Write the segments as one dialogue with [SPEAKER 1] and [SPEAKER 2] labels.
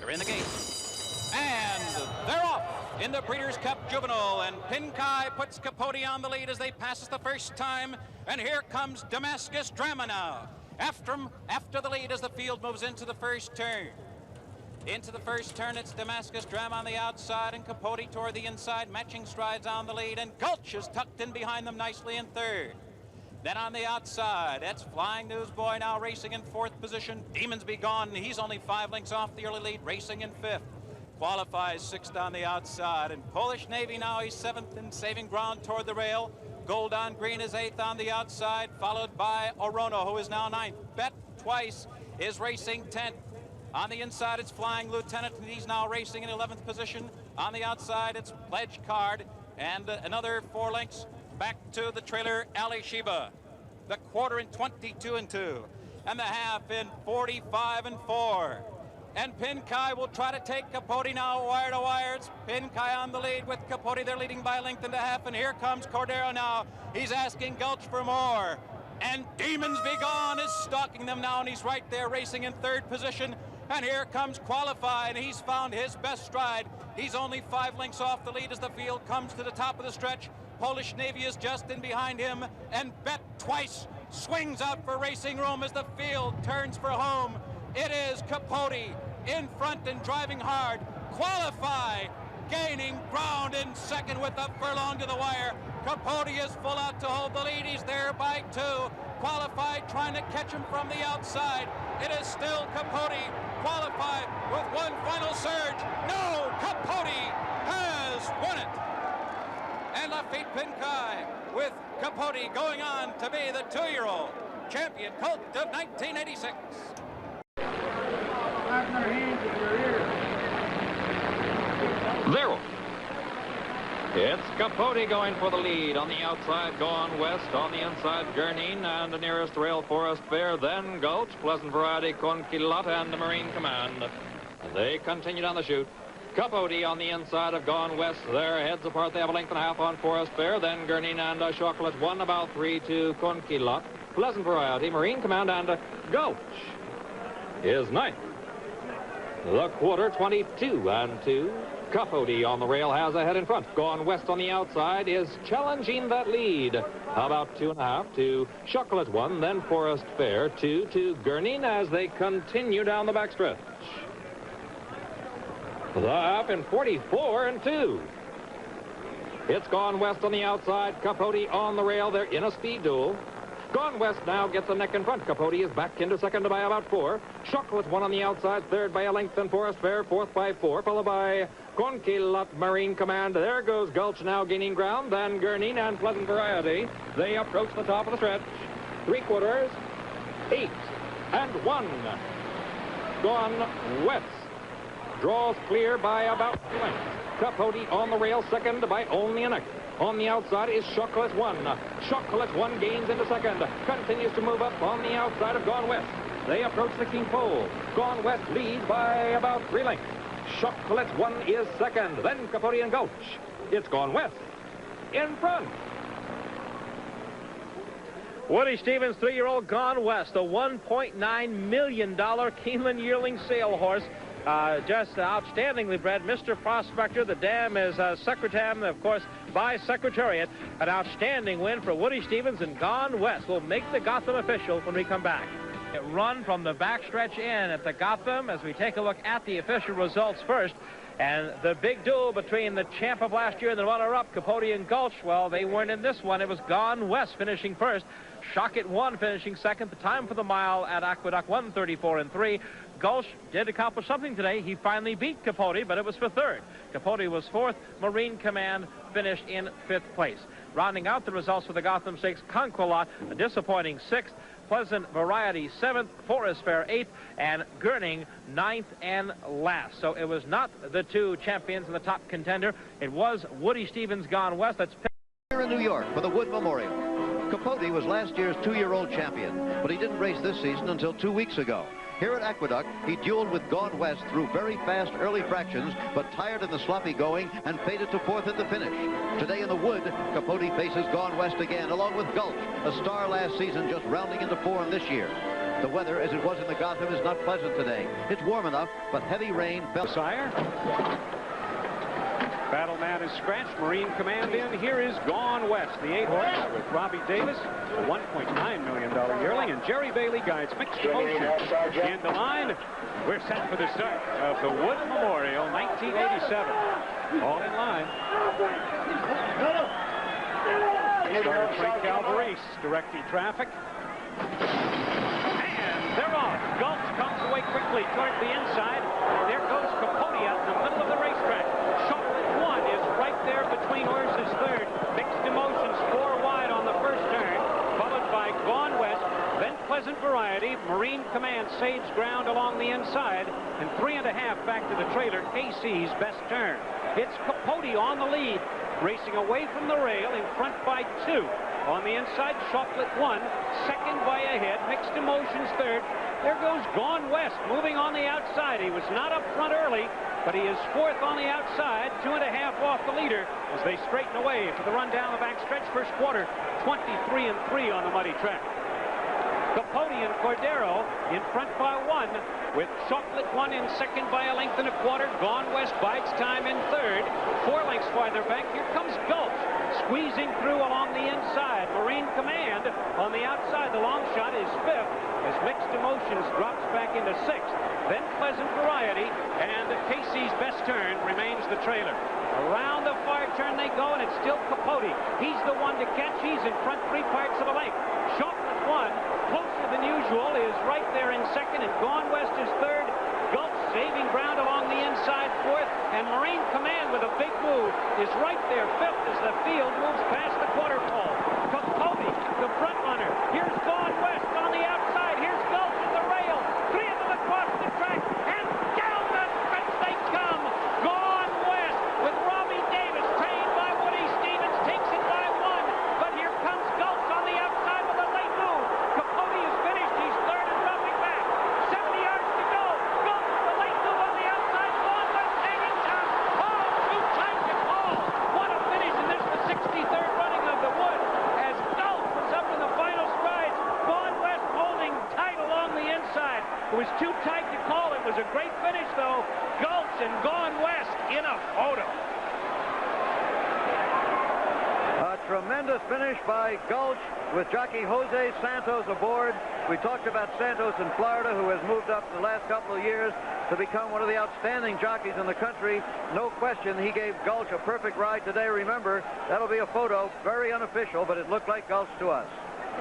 [SPEAKER 1] They're in the gate. And they're off in the Breeders' Cup Juvenile, and Pinkai puts Capote on the lead as they pass us the first time, and here comes Damascus Drama now. After the lead as the field moves into the first turn. Into the first turn, it's Damascus Drama on the outside and Capote toward the inside, matching strides on the lead, and Gulch is tucked in behind them nicely in third. Then on the outside, that's Flying Newsboy now racing in fourth position. Demons Be Gone, he's only 5 lengths off the early lead, racing in fifth. Qualifies sixth on the outside, and Polish Navy now he's seventh and saving ground toward the rail. Gold on Green is eighth on the outside, followed by Orono, who is now ninth. Bet Twice is racing 10th. On the inside, it's Flying Lieutenant, and he's now racing in 11th position. On the outside, it's Pledge Card, and another 4 lengths back to the trailer, Ali Sheba. The quarter in 22 and 2, and the half in 45 and 4. And Pinkai will try to take Capote now wire to wire. It's Pinkai on the lead with Capote. They're leading by a length and a half, and here comes Cordero now. He's asking Gulch for more. And Demons Be Gone is stalking them now, and he's right there racing in third position. And here comes Qualify, and he's found his best stride. He's only 5 lengths off the lead as the field comes to the top of the stretch. Polish Navy is just in behind him, and Bet Twice swings out for racing room as the field turns for home. It is Capote in front and driving hard. Qualify gaining ground in second with a furlong to the wire. Capote is full out to hold the lead. He's there by 2. Qualify trying to catch him from the outside. It is still Capote. Qualify with one final surge. No, Capote has won it. And Lafitte Pinkai with Capote going on to be the 2-year-old champion colt of 1986.
[SPEAKER 2] Zero. It's Capote going for the lead. On the outside, Gone West. On the inside, Gurneen, and the nearest rail, Forest Fair. Then Gulch, Pleasant Variety, Conquilot, and the Marine Command. They continue down the chute. Capote on the inside of Gone West. They're heads apart. They have a length and a half on Forest Fair. Then Gurneen and Chocolate. 1 about 3 to Conquilot. Pleasant Variety, Marine Command, and Gulch is ninth. The quarter, 22 and 2. Capote on the rail has a head in front. Gone West on the outside is challenging that lead. About 2.5 to Chocolate 1, then Forest Fair 2 to Gurneen as they continue down the backstretch. The half in 44 and 2. It's Gone West on the outside. Capote on the rail. They're in a speed duel. Gone West now gets a neck in front. Capote is back into second by about 4. Chocolate 1 on the outside, third by a length, and Forest Fair, fourth by 4, followed by Conquilot, Marine Command. There goes Gulch now gaining ground. Then Gurneen and Pleasant Variety. They approach the top of the stretch. 3/4, 8 and 1. Gone West draws clear by about 2 lengths. Capote on the rail, second by only a neck. On the outside is Chocolate 1. Chocolate 1 gains into second. Continues to move up on the outside of Gone West. They approach the key pole. Gone West leads by about 3 lengths. Chocolate 1 is second. Then Capote and Gulch. It's Gone West in front.
[SPEAKER 3] Woody Stevens, 3-year-old Gone West, a $1.9 million Keeneland yearling sale horse. Just outstandingly bred. Mr. Prospector, the dam is Secretam, of course, by Secretariat. An outstanding win for Woody Stevens, and Gone West will make the Gotham official when we come back. It run from the backstretch in at the Gotham as we take a look at the official results first. And the big duel between the champ of last year and the runner-up, Capote and Gulch, well, they weren't in this one. It was Gone West finishing first. Shockit 1 finishing second. The time for the mile at Aqueduct, 1:34 and 3. Gulch did accomplish something today. He finally beat Capote, but it was for third. Capote was fourth. Marine Command finished in 5th place. Rounding out the results for the Gotham Stakes, Conquilot, a disappointing 6th. Pleasant Variety 7th, Forest Fair 8th, and Gurneen 9th and last. So it was not the 2 champions and the top contender. It was Woody Stevens Gone West. That's
[SPEAKER 4] here in New York for the Wood Memorial. Capote was last year's 2-year-old champion, but he didn't race this season until 2 weeks ago. Here at Aqueduct, he dueled with Gone West through very fast early fractions, but tired in the sloppy going and faded to 4th at the finish. Today in the Wood, Capote faces Gone West again, along with Gulch, a star last season just rounding into form this year. The weather, as it was in the Gotham, is not pleasant today. It's warm enough, but heavy rain fell.
[SPEAKER 5] Sire. Battle Man is scratched. Marine Command in. Here is Gone West, the 8-horse with Robbie Davis, a $1.9 million yearling, and Jerry Bailey guides Mixed Motion in the line. We're set for the start of the Wood Memorial 1987. All in line. Starter Frank Calvarese directing traffic. And they're off. Gulch comes away quickly toward the inside. There goes Capote out in the middle of the racetrack. Chocolate One is right there between horses third. Mixed Emotions 4 wide on the first turn, followed by Gone West. Then Pleasant Variety. Marine Command saves ground along the inside, and 3.5 back to the trailer. KC's best turn. It's Capote on the lead, racing away from the rail, in front by 2. On the inside, Chocolate One, second by a head. Mixed Emotions third. There goes Gone West, moving on the outside. He was not up front early, but he is fourth on the outside, 2.5 off the leader as they straighten away for the run down the backstretch. First quarter, 23-3 on the muddy track. Capote and Cordero in front by 1, with Chocolate One in second by a length and a quarter. Gone West bides time in third. 4 lengths farther back. Here comes Gulch, squeezing through along the inside. Marine Command on the outside. The long shot is 5th as Mixed Emotions drops back into 6th. Then Pleasant Variety, and Casey's best turn remains the trailer. Around the far turn they go, and it's still Capote. He's the one to catch. He's in front 3 parts of a length. Chocolate One, closer than usual, is right there in second, and Gone West is third. Gulch saving ground along the inside 4th, and Marine Command with a big move is right there 5th as the field moves past the quarter pole. Capote, the front runner. Here's Gone West on the outside. Here's Gulch at the rail. 3 of them across the track, and down the stretch they come. Gone West with Robbie Davis, trained by Woody Stevens, takes it by 1. But here comes Gulch on the outside with a late move. Capote is finished. He's third and dropping back. 70 yards to go. Gulch with a late move on the outside. Gone West hanging top. Oh, too tight to call. What a finish, and this is the 63rd running of the Wood as Gulch was up in the final strides. Gone West holding tight along the inside. It was too tight to call. It was a great finish, though. Gulch and Gone West in a photo.
[SPEAKER 4] A tremendous finish by Gulch with jockey Jose Santos aboard. We talked about Santos in Florida, who has moved up the last couple of years to become one of the outstanding jockeys in the country. No question, he gave Gulch a perfect ride today. Remember, that'll be a photo, very unofficial, but it looked like Gulch to us.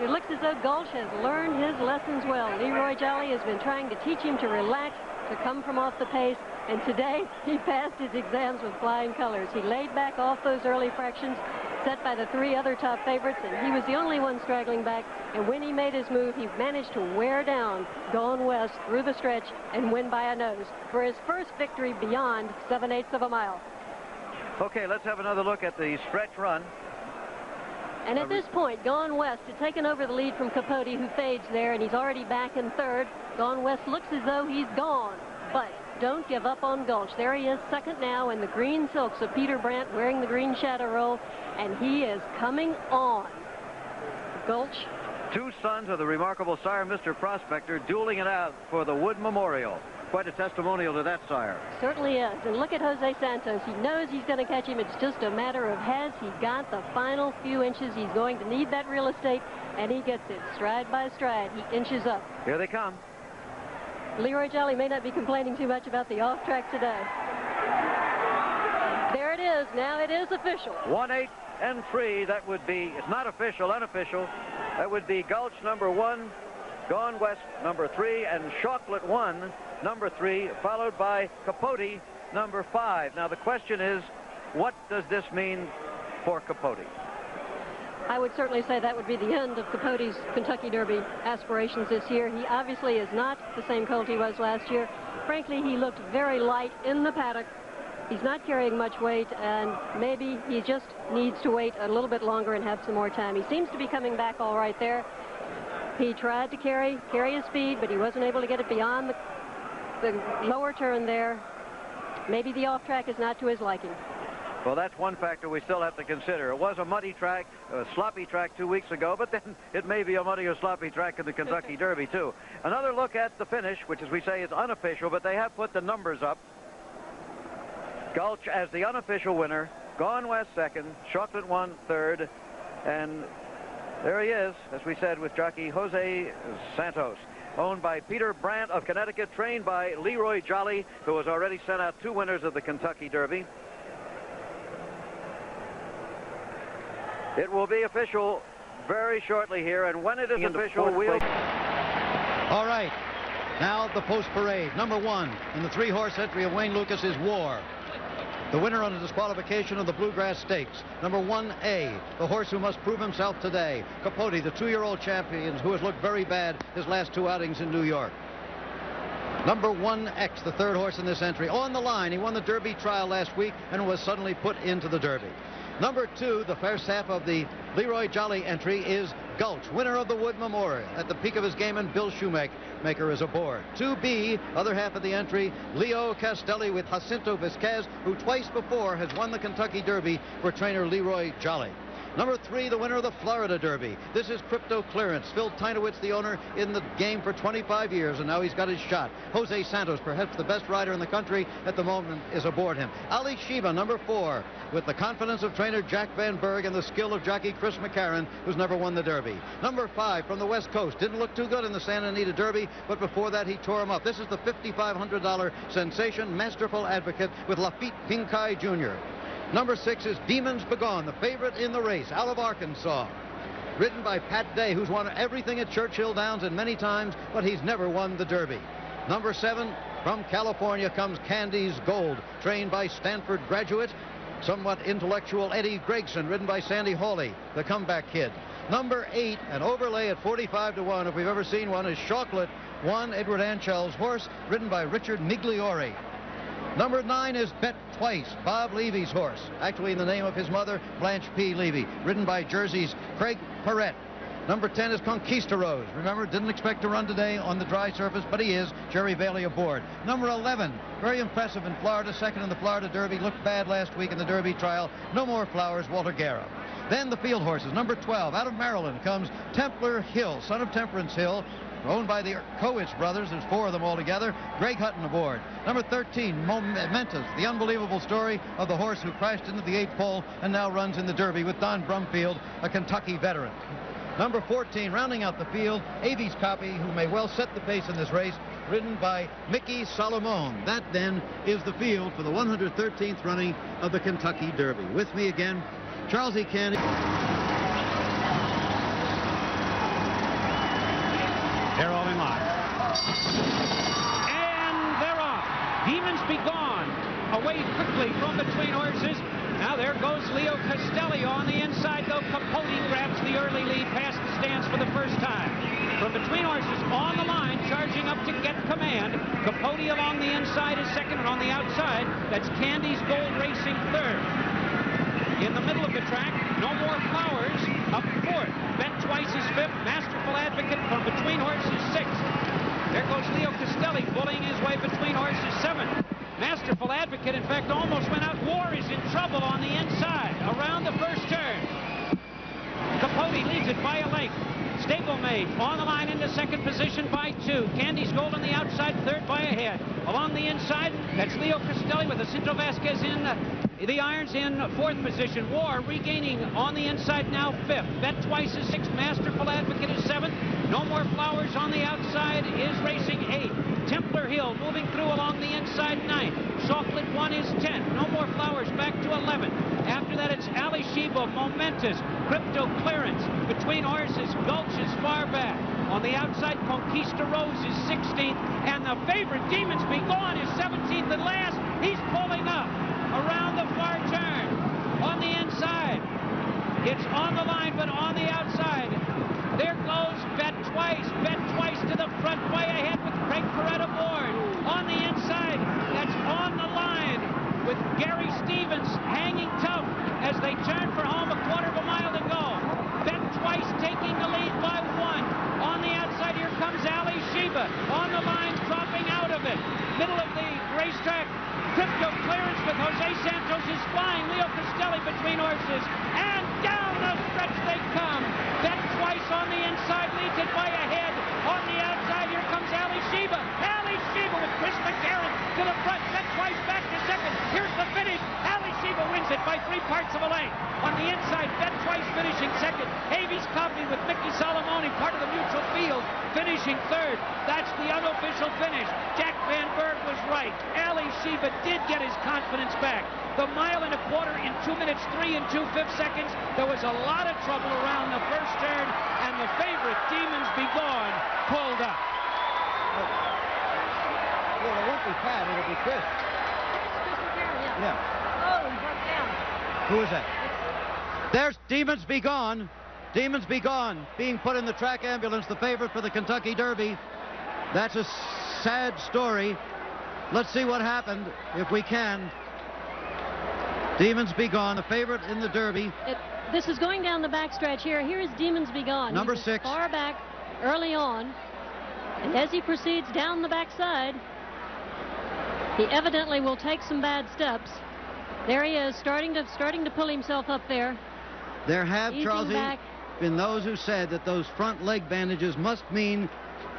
[SPEAKER 6] It looks as though Gulch has learned his lessons well. Leroy Jolly has been trying to teach him to relax, to come from off the pace, and today he passed his exams with flying colors. He laid back off those early fractions set by the 3 other top favorites, and he was the only one straggling back, and when he made his move, he managed to wear down Gone West through the stretch and win by a nose for his first victory beyond 7/8 of a mile.
[SPEAKER 4] Okay, let's have another look at the stretch run.
[SPEAKER 6] And at this point, Gone West had taken over the lead from Capote, who fades there, and he's already back in third. Gone West looks as though he's gone, but don't give up on Gulch. There he is, second now in the green silks of Peter Brandt, wearing the green shadow roll, and he is coming on. Gulch.
[SPEAKER 4] 2 sons of the remarkable sire, Mr. Prospector, dueling it out for the Wood Memorial. Quite a testimonial to that sire.
[SPEAKER 6] Certainly is. And look at Jose Santos. He knows he's going to catch him. It's just a matter of has he got the final few inches. He's going to need that real estate, and he gets it stride by stride. He inches up.
[SPEAKER 4] Here they come.
[SPEAKER 6] Leroy Jolly may not be complaining too much about the off track today. There it is. Now it is official.
[SPEAKER 4] 1, 8, and 3. That would be, it's not official, unofficial. That would be Gulch number 1, Gone West number 3, and Chocolate One number 3, followed by Capote number 5. Now the question is, what does this mean for Capote?
[SPEAKER 6] I would certainly say that would be the end of Capote's Kentucky Derby aspirations this year. He obviously is not the same colt he was last year. Frankly, he looked very light in the paddock. He's not carrying much weight, and maybe he just needs to wait a little bit longer and have some more time. He seems to be coming back all right there. He tried to carry his speed, but he wasn't able to get it beyond the lower turn there. Maybe the off track is not to his liking.
[SPEAKER 4] Well, that's one factor we still have to consider. It was a muddy track, a sloppy track 2 weeks ago, but then it may be a muddy or sloppy track in the Kentucky Derby, too. Another look at the finish, which, as we say, is unofficial, but they have put the numbers up. Gulch as the unofficial winner, Gone West second, Chocolate won third, and there he is, as we said, with jockey Jose Santos. Owned by Peter Brandt of Connecticut, trained by Leroy Jolly, who has already sent out 2 winners of the Kentucky Derby. It will be official very shortly here, and when it is official, we'll...
[SPEAKER 7] All right, now the post parade. Number 1 in the 3-horse entry of Wayne Lucas is War, the winner on a disqualification of the Bluegrass Stakes. Number 1A, the horse who must prove himself today, Capote, the 2-year-old champion who has looked very bad his last 2 outings in New York. Number 1X, the 3rd horse in this entry. On the line, he won the Derby trial last week and was suddenly put into the Derby. Number 2, the first half of the Leroy Jolly entry, is Gulch, winner of the Wood Memorial. At the peak of his game, and Bill Shoemaker is aboard. 2B, other half of the entry, Leo Castelli with Jacinto Vizquez, who twice before has won the Kentucky Derby for trainer Leroy Jolly. Number 3, the winner of the Florida Derby. This is Crypto Clearance. Phil Tynowitz, the owner, in the game for 25 years, and now he's got his shot. Jose Santos, perhaps the best rider in the country at the moment, is aboard him. Ali Sheba, number 4, with the confidence of trainer Jack Van Berg and the skill of jockey Chris McCarron, who's never won the Derby. Number 5, from the West Coast, didn't look too good in the Santa Anita Derby, but before that he tore him up. This is the $5,500 sensation, Masterful Advocate, with Lafitte Pinkai Jr. Number 6 is Demons Begone, the favorite in the race, out of Arkansas. Ridden by Pat Day, who's won everything at Churchill Downs and many times, but he's never won the Derby. Number 7, from California comes Candy's Gold, trained by Stanford graduate, somewhat intellectual Eddie Gregson, ridden by Sandy Hawley, the comeback kid. Number 8, an overlay at 45 to 1, if we've ever seen one, is Chocolate, Edward Anchel's horse, ridden by Richard Migliore. Number 9 is Bet Twice, Bob Levy's horse, actually in the name of his mother, Blanche P. Levy, ridden by Jersey's Craig Perrette. Number 10 is Conquistadors. Remember, didn't expect to run today on the dry surface, but he is. Jerry Bailey aboard. Number 11, very impressive in Florida, second in the Florida Derby, looked bad last week in the Derby trial. No More Flowers, Walter Guerra. Then the field horses. Number 12, out of Maryland comes Templar Hill, son of Temperance Hill, owned by the Kowitz brothers. There's 4 of them altogether. Greg Hutton aboard. Number 13, Momentous, the unbelievable story of the horse who crashed into the 8th pole and now runs in the Derby with Don Brumfield, a Kentucky veteran. Number 14, rounding out the field, Avies Copy, who may well set the pace in this race, ridden by Mickey Solomon. That, then, is the field for the 113th running of the Kentucky Derby. With me again, Charles E. Candy.
[SPEAKER 5] They're all in line. And they're off. Demons Be Gone. Away quickly from between horses. Now there goes Leo Castelli on the inside, though. Capote grabs the early lead past the stands for the first time. From between horses on the line, charging up to get command. Capote along the inside is second, and on the outside, that's Candy's Gold racing third. In the middle of the track, No More Flowers up 4th. Bet Twice is 5th. Masterful Advocate from between horses 6th. There goes Leo Castelli bullying his way between horses 7th. Masterful Advocate, in fact, almost went out. War is in trouble on the inside around the first turn. Capote leads it by a length. Stablemate on the line into second position by 2. Candy's Gold on the outside, third by a head. Along the inside, that's Leo Castelli with Jacinto Vasquez in the irons in 4th position. War regaining on the inside now 5th. Bet Twice is 6th. Masterful Advocate is 7th. No More Flowers on the outside is racing 8th. Templar Hill moving through along the inside 9th. Chocolate 1 is 10th. No More Flowers back to 11th. After that, it's Ali Sheba, Momentous, Crypto Clearance. Between horses, Gulch is far back. On the outside, Conquistadors is 16th. And the favorite, Demons Be Gone, is 17th and last. He's pulling up around the far turn. On the inside, it's on the line, but on the outside, there goes Bet Twice. Bet Twice to the front by a head with Craig Perrette aboard. On the inside, that's on the line with Gary Stevens hanging tough as they turn for home, a quarter of a mile to go. Bet Twice taking the lead by 1. On the outside, here comes Ali Sheba. On the line, dropping out of it. Middle of the racetrack, Crypto Clearance with Jose Santos is flying. Leo between horses, and down the stretch they come. Bet Twice on the inside leads it by a head. On the outside, here comes Ali Sheba. Ali Sheba with Chris McCarron to the front. Bet Twice back to second. Here's the finish. Ali Sheba wins it by 3 parts of a length. On the inside, Bet Twice finishing second. Havies Coffey with Mickey Solomoni, part of the mutual field, finishing third. That's the unofficial finish. Jack Van Berg was right. Ali Sheba did get his confidence back. The 1.25 miles in 2 minutes 3 2/5 seconds. There was a lot of trouble around the first turn, and the favorite, Demons Be Gone, pulled up.
[SPEAKER 7] Well, it won't be Pat, it'll be Chris.
[SPEAKER 6] Chris McCarron, yeah.
[SPEAKER 7] Yeah.
[SPEAKER 6] Oh, he broke down.
[SPEAKER 7] Who is that? There's Demons Be Gone. Demons Be Gone being put in the track ambulance, the favorite for the Kentucky Derby. That's a sad story. Let's see what happened, if we can. Demons Be Gone, the favorite in the Derby.
[SPEAKER 6] This is going down the backstretch here. Here is Demons Be Gone.
[SPEAKER 7] Number
[SPEAKER 6] He was
[SPEAKER 7] 6.
[SPEAKER 6] Far back early on. And as he proceeds down the backside, he evidently will take some bad steps. There he is, starting to pull himself up there.
[SPEAKER 7] There have,
[SPEAKER 6] Easing
[SPEAKER 7] Charles,
[SPEAKER 6] back.
[SPEAKER 7] been those who said that those front leg bandages must mean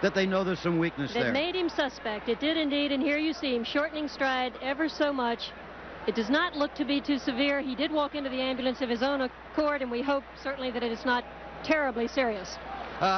[SPEAKER 7] that they know there's some weakness
[SPEAKER 6] It
[SPEAKER 7] there.
[SPEAKER 6] made him suspect. It did indeed, and here you see him shortening stride ever so much. It does not look to be too severe. He did walk into the ambulance of his own accord, and we hope certainly that it is not terribly serious.